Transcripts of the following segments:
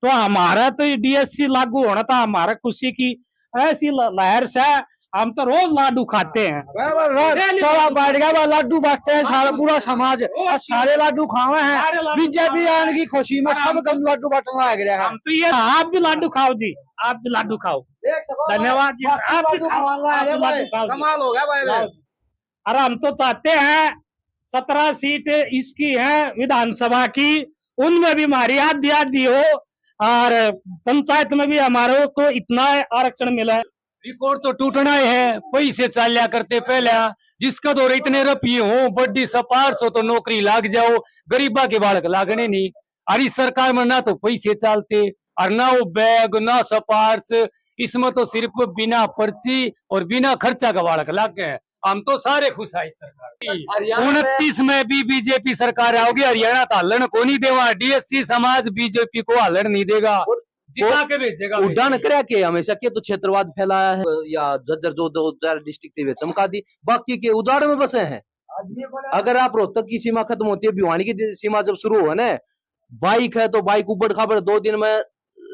तो हमारा तो डीएससी लागू होना था, हमारा खुशी की ऐसी लहर से हम तो रोज लाडू खाते हैं। चौड़ा बैठ गया लाडू बांटते हैं सारा पूरा समाज, सारे लाडू खावे हैं। बीजेपी आने की खुशी में सब कम लाडू बांटना आ गया है। हम तो ये आप भी लाडू खाओ जी, आप भी लाडू खाओ। धन्यवाद जी, आप भी खाओ, कमाल हो गया भाई। अरे हम तो चाहते हैं 17 सीट इसकी है विधानसभा की, उनमें भी हमारी आधी आधी हो और पंचायत में भी हमारे को इतना आरक्षण मिला है। रिकॉर्ड तो टूटना ही है, पैसे चाल्या करते पहले जिसका दौर इतने रुपये हो बड्डी सपार्स हो तो नौकरी लाग जाओ, गरीबा के बालक लागने नहीं। और इस सरकार में ना तो पैसे चालते और ना वो बैग ना सपार्स, इसमें तो सिर्फ बिना पर्ची और बिना खर्चा का बालक लाग गए। हम तो सारे खुश है इस सरकार। 29 में भी बीजेपी सरकार आओगी, हरियाणा तो हलन को नहीं देगा, डीएससी समाज बीजेपी को हलन नहीं देगा, जिता के भेजेगा। उड्डाण करा के हमेशा के तो क्षेत्रवाद फैलाया है या झज्जर जो 2 डिस्ट्रिक्ट थे चमका दी, बाकी के उजाड़ में बसे हैं। अगर आप रोहतक की सीमा खत्म होती है, भिवानी की सीमा जब शुरू हो ना, बाइक है तो बाइक उबड़ खाबड़ 2 दिन में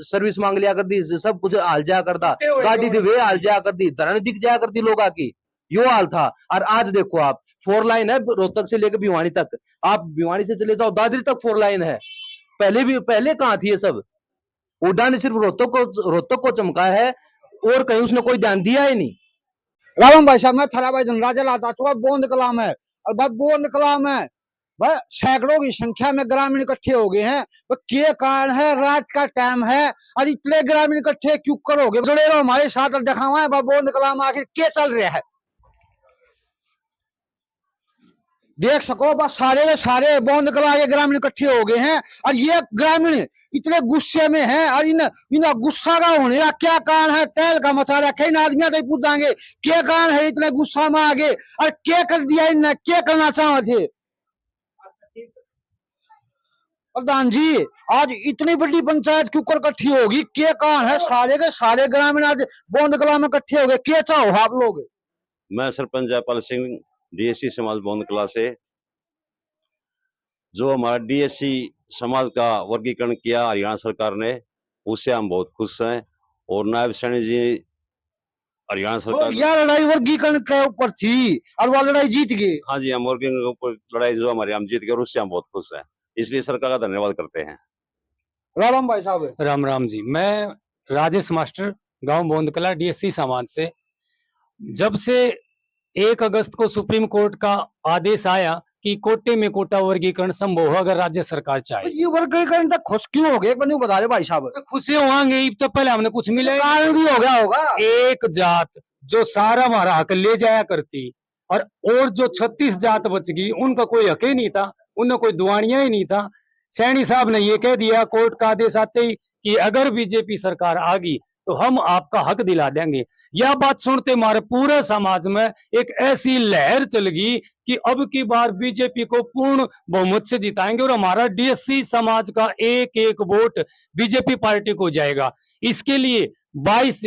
सर्विस मांग लिया कर दी, सब कुछ हाल जाया करता, गाड़ी दी वे हाल जाया कर दी, धरण दिख जाया करती लोग की, यो हाल था। और आज देखो आप 4 लाइन है रोहतक से लेकर भिवानी तक, आप भिवानी से चले जाओ दादरी तक 4 लाइन है। पहले कहाँ थी ये सब? उड्डा ने सिर्फ रोहतक को चमकाया है और कहीं उसने कोई ध्यान दिया ही नहीं। रावण भाई साहब, मैं थरा भाई धनराज लाता तो बोंद कला में, और भाई बोंद कला में भाई सैकड़ों की संख्या में ग्रामीण इकट्ठे हो गए हैं। तो क्या कारण है? रात का टाइम है और इतने ग्रामीण इकट्ठे क्यों करोगे? जुड़े रहो हमारे साथ और दिखावा है बोंद कला में आखिर क्या चल रहा है। देख सको बस सारे के सारे बोंद कला के ग्रामीण इकट्ठे हो गए हैं और ये ग्रामीण इतने गुस्से में हैं और इन गुस्सा का होने का क्या कारण है? तेल का मचा रखा इन आदमियों से पूछेंगे क्या कारण है इतने गुस्सा में आगे और क्या कर दिया इनने, क्या करना चाहते थे? प्रधान जी, आज इतनी बड़ी पंचायत क्यों कर इकट्ठी होगी? क्या कारण है? सारे के सारे ग्रामीण आज बोंद कला में इकट्ठे हो गए, क्या चाहो आप लोग? मैं सरपंच जयपाल सिंह, डीएससी समाज बोंद कला से। जो हमारा डीएससी समाज का वर्गीकरण किया हरियाणा सरकार ने, उससे हम बहुत खुश हैं। और नायब सैनी जी हरियाणा सरकार, यह लड़ाई वर्गीकरण के ऊपर थी और वो लड़ाई जीत गई। हाँ जी, हम वर्गीकरण के ऊपर लड़ाई जो हमारे हम जीत गए और उससे हम बहुत खुश हैं, इसलिए सरकार का धन्यवाद करते हैं। राम भाई साहब। राम राम जी, मैं राजेश मास्टर, गांव बोंद कला, डीएससी समाज से। जब से 1 अगस्त को सुप्रीम कोर्ट का आदेश आया कि कोटे में कोटा वर्गीकरण संभव है अगर राज्य सरकार चाहे, ये वर्गीकरण तक खुश क्यों हो गए? एक बता रहे भाई साहब। तो खुशी होंगे, तो पहले हमने कुछ मिले भी हो गया होगा। एक जात जो सारा हमारा हक ले जाया करती और जो 36 जात बच गई उनका कोई हक ही नहीं था, उन्हें कोई दुआनिया ही नहीं था। सैनी साहब ने ये कह दिया कोर्ट का आदेश आते ही कि अगर बीजेपी सरकार आ गई तो हम आपका हक दिला देंगे। यह बात सुनते हमारे पूरे समाज में एक ऐसी लहर चल गई कि अब की बार बीजेपी को पूर्ण बहुमत से जिताएंगे और हमारा डीएससी समाज का एक एक वोट बीजेपी पार्टी को जाएगा। इसके लिए 22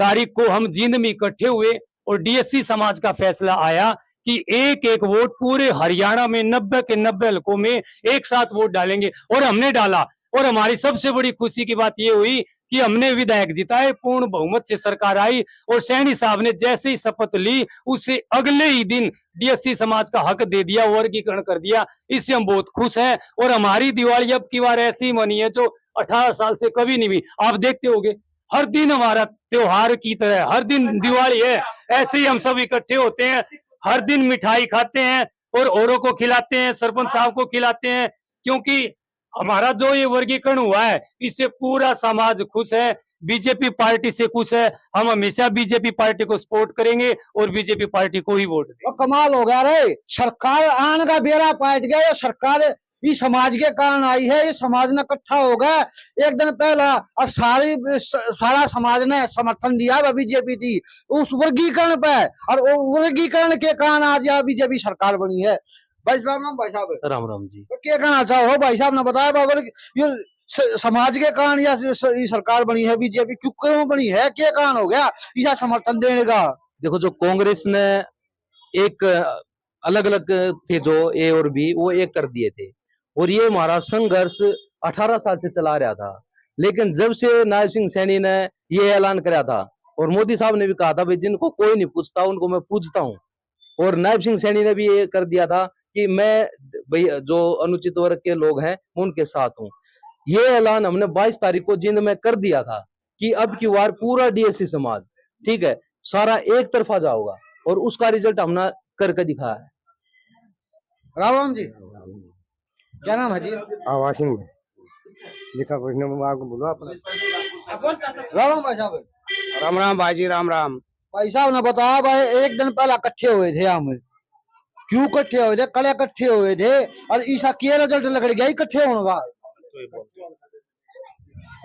तारीख को हम जींद में इकट्ठे हुए और डीएससी समाज का फैसला आया कि एक एक वोट पूरे हरियाणा में 90 के 90 हलकों में एक साथ वोट डालेंगे और हमने डाला। और हमारी सबसे बड़ी खुशी की बात यह हुई कि हमने विधायक जिताए, पूर्ण बहुमत से सरकार आई और सैनी साहब ने जैसे ही शपथ ली उससे अगले ही दिन डीएससी समाज का हक दे दिया, वर्गीकरण कर दिया। इससे हम बहुत खुश हैं और हमारी दिवाली अब की बार ऐसी मनी है जो 18 साल से कभी नहीं हुई। आप देखते होंगे हर दिन हमारा त्योहार की तरह, हर दिन दिवाली है, ऐसे ही हम सब इकट्ठे होते हैं, हर दिन मिठाई खाते हैं और औरों को खिलाते हैं, सरपंच साहब को खिलाते हैं, क्योंकि हमारा जो ये वर्गीकरण हुआ है इससे पूरा समाज खुश है, बीजेपी पार्टी से खुश है। हम हमेशा बीजेपी पार्टी को सपोर्ट करेंगे और बीजेपी पार्टी को ही वोट देंगे। कमाल हो गया रे, सरकार आने का बेड़ा पाट गया। ये सरकार ये समाज के कारण आई है, ये समाज ने इकट्ठा हो गया एक दिन पहला और सारा समाज ने समर्थन दिया बीजेपी थी उस वर्गीकरण पे और वर्गीकरण के कारण आज यहाँ बीजेपी सरकार बनी है। भाई साहब राम राम जी, तो क्या कहना चाहो? भाई साहब ने बताया बाबा ये समाज के कारण या सरकार बनी है बीजेपी, क्यों बनी है, क्या कारण हो गया यह समर्थन देने का? देखो जो कांग्रेस ने एक अलग अलग थे जो ए और बी, वो एक कर दिए थे और ये हमारा संघर्ष 18 साल से चला रहा था। लेकिन जब से नायब सिंह सैनी ने ये ऐलान कराया था और मोदी साहब ने भी कहा था भाई जिनको कोई नहीं पूछता उनको मैं पूछता हूँ, और नायब सिंह सैनी ने भी ये कर दिया था कि मैं भाई जो अनुचित वर्ग के लोग हैं उनके साथ हूँ। ये ऐलान हमने 22 तारीख को जिंद में कर दिया था कि अब की बार पूरा डीएससी समाज, ठीक है, सारा एक तरफा जाओगा, और उसका रिजल्ट हमने करके दिखाया है। राम जी, क्या नाम है जी? वाशिंग लिखा कुछ नहीं, आपको बोलो अपना। राम भाई साहब, राम राम भाई जी, राम राम। भाई साहब ने बताया भाई एक दिन पहला इकट्ठे हुए थे हम, क्यों इकट्ठे हुए थे, कल इकट्ठे हुए थे, और ईसा क्या रिजल्ट लग गया इकट्ठे होने का?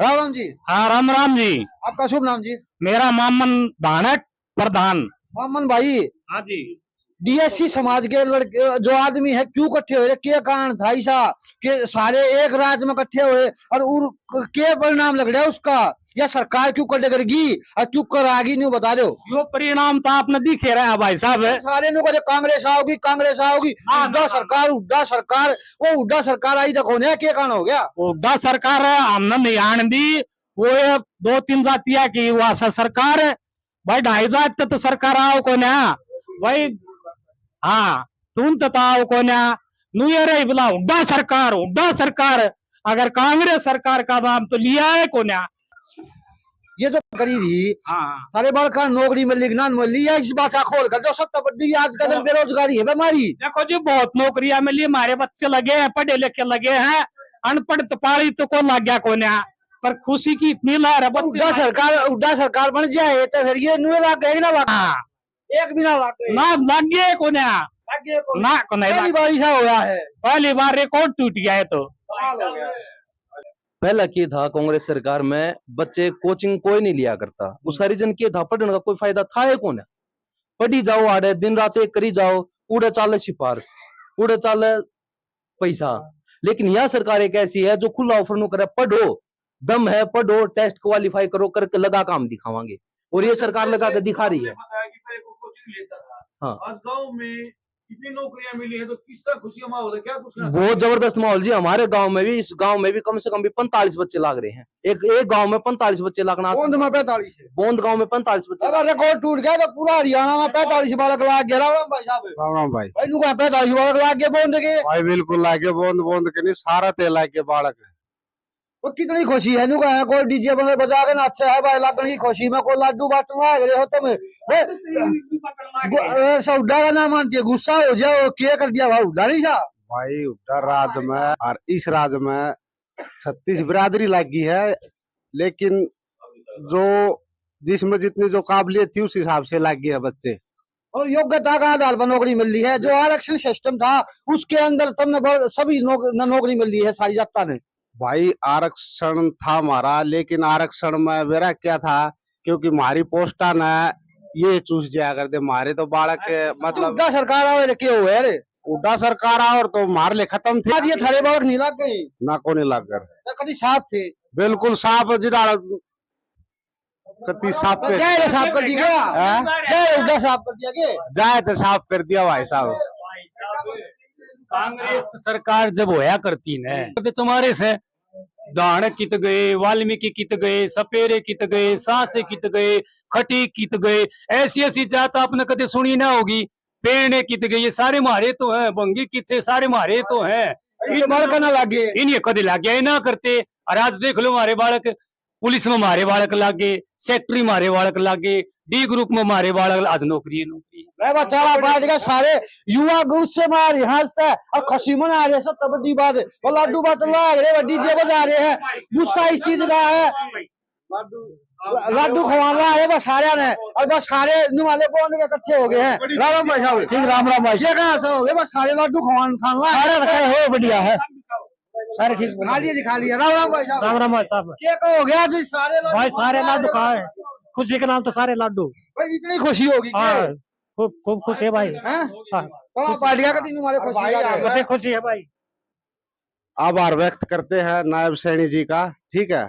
राम जी। हाँ राम राम जी। आपका शुभ नाम जी? मेरा मामन भानक प्रधान। मोहम्मद भाई, हाँ जी। डीएससी समाज के लड़के जो आदमी है क्यों इकट्ठे हुए, क्या कारण था ऐसा कि सारे एक राज्य में इकट्ठे हुए, और क्या परिणाम लग रहा है उसका, या सरकार क्यों करेगी और क्यों करागी, नहीं बता दो। यो परिणाम तो आपने दिखे रहे हैं भाई साहब। सारे नु कहते कांग्रेस आओगी, कांग्रेस आओगी, हुड्डा सरकार, हुड्डा सरकार, वो हुड्डा सरकार आई देखो ने क्या कारण हो गया? हुड्डा सरकार हमने नहीं आने दी, वो ये 2-3 जातिया की वासा सरकार है भाई, 2.5 जात तो सरकार आओ को ना भाई। हाँ तुम तो आओ को ना नु ये रही बोला हुड्डा सरकार, अगर कांग्रेस सरकार का नाम तो लिया है को ना। ये तो करी थी सारे बाल का नौकरी मिली ना मिली है, इस बात का खोल कर दो। सबसे बड़ी आज का दिन बेरोजगारी है बीमारी। देखो जी बहुत नौकरियां मिली, हमारे बच्चे लगे हैं, पढ़े लिखे लगे हैं, अनपढ़ तपाड़ी तो को लग गया को ना, पर खुशी की इतनी लहर है। हुड्डा सरकार बन जाए तो फिर ये नुए लाग गए ना, एक भी ना लग गए को ना, ना को नहीं पहली बार ऐसा हो गया है, पहली बार रिकॉर्ड टूट गया है। तो पहला क्या था, कांग्रेस सरकार में बच्चे कोचिंग कोई नहीं लिया करता, उसका रीजन क्या था, पढ़ने का कोई फायदा था है कौन है, पढ़ी जाओ आड़े दिन रात एक करी जाओ, उड़े चाले सिफारिश, उड़े चाले पैसा। लेकिन यह सरकार एक ऐसी है जो खुला ऑफर नु करे, पढ़ो, दम है पढ़ो, टेस्ट क्वालिफाई करो, करके लगा काम दिखावांगे, और ये सरकार लगा के दिखा रही है। हाँ आज गांव में इतनी नौकरियां मिली है तो किस तरह खुशी का माहौल है, क्या कुछ बहुत जबरदस्त माहौल जी। हमारे गांव में भी, इस गांव में भी कम से कम भी 45 बच्चे लाग रहे हैं, एक गांव में 45 बच्चे लागना। बोंद में 45 है, बोंद गांव में 45 बच्चे। अगर रिकॉर्ड टूट गया तो पूरा हरियाणा में 45 बालक लाग गया। राम भाई साहब, राम राम भाई। भाई नु 45 बालक लाग गए बोंद के भाई बिल्कुल लागे, बूंद बूंद के नहीं, सारा तेल लागे बालक। वो कितनी खुशी है नु कहा, कोई डीजे बजा के ना अच्छा है भाई, लगने की खुशी में कोई लड्डू बांटना है हो तुम हुड्डा का नाम मानती है, गुस्सा हो जाओ, क्या कर दिया भाई हुड्डा नहीं था भाई उत्तर राज्य में और इस राज्य में 36 बिरादरी लगी है, लेकिन जो जिसमें जितनी जो काबिलियत थी उस हिसाब से लगी है बच्चे, और योग्यता का आधार पर नौकरी मिल रही है। जो आरक्षण सिस्टम था उसके अंदर तुमने सभी नौकरी मिल रही है सारी जनता ने। भाई आरक्षण था हमारा, लेकिन आरक्षण में मेरा क्या था, क्योंकि हमारी पोस्टा ने ये चूस जाया करते हमारे तो बालक, मतलब हुड्डा सरकार आवे क्यों हुए अरे उड्डा सरकार और तो मार ले खत्म थे, आज ये थारे बालक नहीं लग गए ना को नहीं लग कर, तो कभी साफ थे, बिल्कुल साफ जिदा कति साफ तो जाए साफ कर दिया, जाए हुड्डा साफ कर दिया के जाए तो साफ कर दिया भाई साहब। कांग्रेस सरकार जब होया करती ने तो तुम्हारे से दानक कित गए, वाल्मीकि कित गए, सपेरे कित गए, सांसे कित गए, खटी कित गए, ऐसी ऐसी जात आपने कभी सुनी ना होगी, पेड़े कित गए, ये सारे मारे तो हैं, बंगी कित से सारे मारे तो हैं, इन बालक ना लागे, इन्हें कभी लागे ना करते। और आज देख लो हमारे बालक पुलिस में मारे बालक लागे, सेक्रेटरी मारे बालक लागे, डी ग्रुप में मारे बालक, आज नौकरी है नौकरी। बच्चा पार्टी का सारे युवा गुस्से मार हंसता है और खुशी मना रहे, सब बड़ी बात है। वो लड्डू बात ला रहे, डीजे बजा रहे हैं, गुस्सा इस चीज का है, लड्डू खवाना है बस सारे ने, और बस सारे नुमाले बोलने के इकट्ठे हो गए हैं। राम भाई साहब, ठीक राम भाई, ये कहाँ से हो गए, बस सारे लड्डू खाना सारे रखे हो, बढ़िया है सारे ठीक, खा लिया। राम भाई साहब, राम भाई साहब, क्या हो गया जी, सारे भाई सारे लड्डू खाए, खुशी के नाम तो सारे लड्डू, भाई इतनी खुशी होगी खूब खुश है भाई, पार्टियां का तीनों वाले खुशी खुशी है भाई। आभार व्यक्त करते हैं नायब सैनी जी का, ठीक है।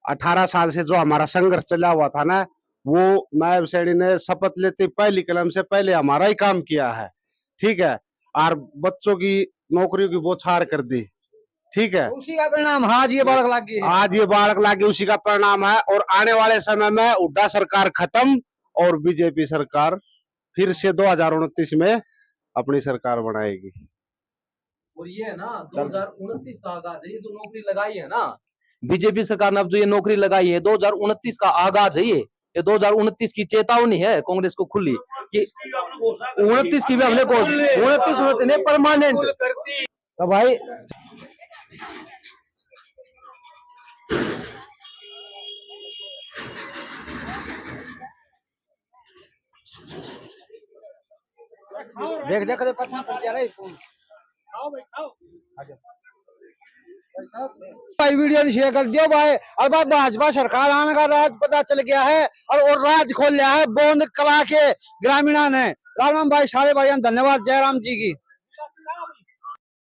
18 साल से जो हमारा संघर्ष चला हुआ था ना, वो नायब सैनी ने शपथ लेते पहली कलम से पहले हमारा ही काम किया है, ठीक है, और बच्चों की नौकरियों की बौछार कर दी, ठीक है। उसी का परिणाम आज ये बाढ़ लग गई है। आज ये बाढ़ लागे उसी का परिणाम है। और आने वाले समय में हुड्डा सरकार खत्म और बीजेपी सरकार फिर से 2029 में अपनी सरकार बनाएगी। और ये है ना 2029 का आगाज है, ये जो नौकरी लगाई है ना बीजेपी सरकार ने, अब जो ये नौकरी लगाई है 2029 का आगाज है। ये 2029 की चेतावनी है कांग्रेस को खुली कि 29 की भी हमने 29 ने परमानेंट। तो भाई देख देख के पता पड़ जा रहा है फोन। भाई वीडियो शेयर कर दियो भाई। और भाई भाजपा सरकार आने का राज पता चल गया है और राज खोल लिया है बोंद कला के ग्रामीणा ने। राम राम भाई, सारे भाई धन्यवाद। जय राम जी की।